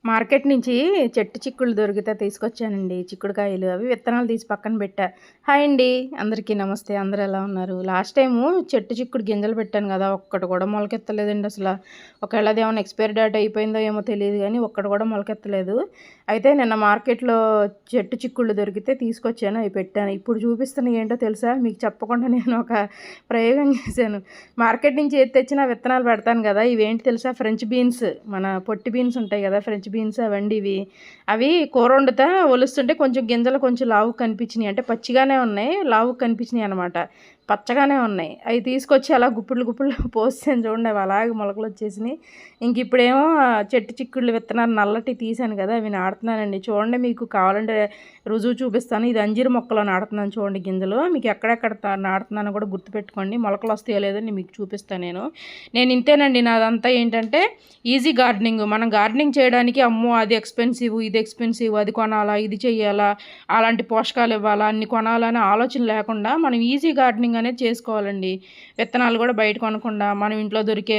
Market నుంచి చెట్టు చిక్కుళ్ళు దొరికితే తీసుకొచ్చానండి. చిక్కుడుకాయలు అవి విత్తనాలు తీసి పక్కన పెట్టా. హాయ్ అండి, అందరికీ నమస్తే. అందరూ ఎలా ఉన్నారు? లాస్ట్ టైము చెట్టు చిక్కుడు గింజలు పెట్టాను కదా, ఒక్కటి కూడా మొలకెత్తలేదండి అసలు. ఒకవేళ అది ఏమైనా ఎక్స్పైరీ డేట్ అయిపోయిందో ఏమో తెలియదు కానీ ఒక్కటి కూడా మొలకెత్తలేదు. అయితే నిన్న మార్కెట్లో చెట్టు చిక్కుళ్ళు దొరికితే తీసుకొచ్చాను, అవి పెట్టాను. ఇప్పుడు చూపిస్తున్న ఏంటో తెలుసా? మీకు చెప్పకుండా నేను ఒక ప్రయోగం చేశాను. మార్కెట్ నుంచి ఏది తెచ్చినా విత్తనాలు పెడతాను కదా, ఇవేంటి తెలుసా? ఫ్రెంచ్ బీన్స్, మన పొట్టి బీన్స్ ఉంటాయి కదా, ఫ్రెంచ్ బీన్స్ అవండి ఇవి. అవి కూర వండుతా ఒలుస్తుంటే కొంచెం గింజలు కొంచెం లావు కనిపించినాయి, అంటే పచ్చిగానే ఉన్నాయి, లావు కనిపించినాయి అనమాట. పచ్చగానే ఉన్నాయి. అవి తీసుకొచ్చి అలా గుప్పుళ్ళు గుప్పుళ్ళు పోసాను చూడండి, అవి అలాగే మొలకలు వచ్చేసినాయి. ఇంక ఇప్పుడేమో చెట్టు చిక్కుళ్ళు విత్తనాలు నల్లటి తీసాను కదా, అవి నాడుతున్నానండి. చూడండి, మీకు కావాలంటే రుజువు చూపిస్తాను. ఇది అంజీరు మొక్కలో నాడుతున్నాను చూడండి గింజలు. మీకు ఎక్కడెక్కడ నాడుతున్నానో కూడా గుర్తుపెట్టుకోండి. మొలకలు వస్తాయో లేదని మీకు చూపిస్తాను. నేను ఇంతేనండి. నాదంతా ఏంటంటే ఈజీ గార్డెనింగ్. మనం గార్డెనింగ్ చేయడానికి అమ్మో అది ఎక్స్పెన్సివ్, ఇది ఎక్స్పెన్సివ్, అది కొనాలా, ఇది చెయ్యాలా, అలాంటి పోషకాలు ఇవ్వాలా, అన్ని కొనాలని ఆలోచన లేకుండా మనం ఈజీ గార్డెనింగ్ అనేది చేసుకోవాలండి. విత్తనాలు కూడా బయట కొనకుండా మనం ఇంట్లో దొరికే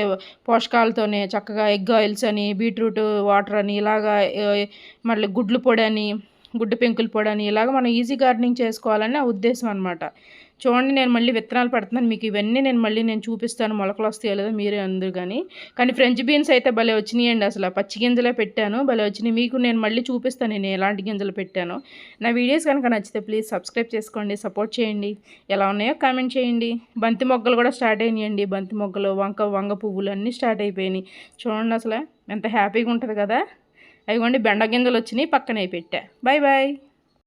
పోషకాలతోనే చక్కగా ఎగ్ ఆయిల్స్ అని, బీట్రూట్ వాటర్ అని, ఇలాగా మళ్ళీ గుడ్లు పొడి అని, గుడ్డు పెంకుల పొడి అని, ఇలాగ మనం ఈజీ గార్డెనింగ్ చేసుకోవాలని నా ఉద్దేశం అనమాట. చూడండి, నేను మళ్ళీ విత్తనాలు పెడుతున్నాను. మీకు ఇవన్నీ నేను చూపిస్తాను, మొలకలు వస్తాయో లేదో మీరే అందరు. కానీ ఫ్రెంచ్ బీన్స్ అయితే భలే వచ్చినాయండి. అసలు పచ్చి గింజలే పెట్టాను, భలే వచ్చినాయి. మీకు నేను మళ్ళీ చూపిస్తాను నేను ఎలాంటి గింజలు పెట్టాను. నా వీడియోస్ కనుక నచ్చితే ప్లీజ్ సబ్స్క్రైబ్ చేసుకోండి, సపోర్ట్ చేయండి. ఎలా ఉన్నాయో కామెంట్ చేయండి. బంతి మొగ్గలు కూడా స్టార్ట్ అయినాయండి. బంతి మొగ్గలు, వంగ పువ్వులు అన్నీ స్టార్ట్ అయిపోయినాయి. చూడండి అసలు ఎంత హ్యాపీగా ఉంటుంది కదా. అదిగోండి, బెండ గింజలు వచ్చినాయి, పక్కనే పెట్టా. Bye bye.